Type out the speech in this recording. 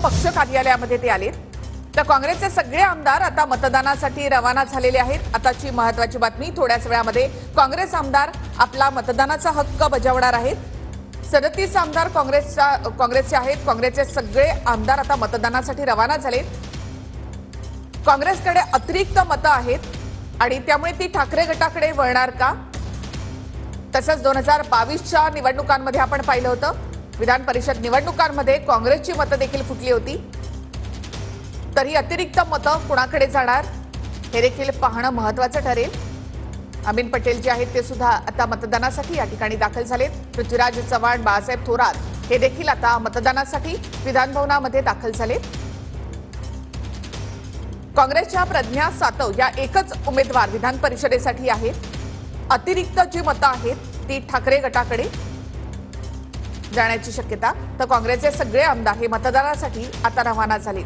पक्ष कार्यालयामध्ये ते आले। तर काँग्रेसचे सगळे आमदार आता मतदानासाठी रवाना झालेले आहेत। आताची महत्त्वाची बातमी, थोड्याच वेळामध्ये काँग्रेस आमदार आपला मतदानाचा हक्क बजावणार आहेत। 37 आमदार काँग्रेसचे आहेत। काँग्रेसचे सगळे आमदार आता मतदानासाठी रवाना झाले। काँग्रेसकडे अतिरिक्त मतं आहेत आणि त्यामुळे ती ठाकरे गटाकडे वळणार का? तसंच 2022च्या निवडणुकांमध्ये आपण पाहिलं होतं, विधान परिषद निवडणुकांमध्ये काँग्रेसची मतं देखील फुटली होती। तरी अतिरिक्त मतं कुणाकडे जाणार हे देखील पाहणं महत्त्वाचं ठरेल। अमीन पटेल जे आहेत ते सुद्धा आता मतदानासाठी या ठिकाणी दाखल झालेत। पृथ्वीराज चव्हाण, बाळासाहेब थोरात हे देखील आता मतदानासाठी विधान भवनामध्ये दाखल झालेत। काँग्रेसच्या प्रज्ञा सातव या एकच उमेदवार विधान परिषदेसाठी आहेत। अतिरिक्त जी मतं आहेत ती ठाकरे गटाकडे जाण्याची शक्यता। तर काँग्रेसचे सगळे आमदार हे मतदानासाठी आता रवाना झाले।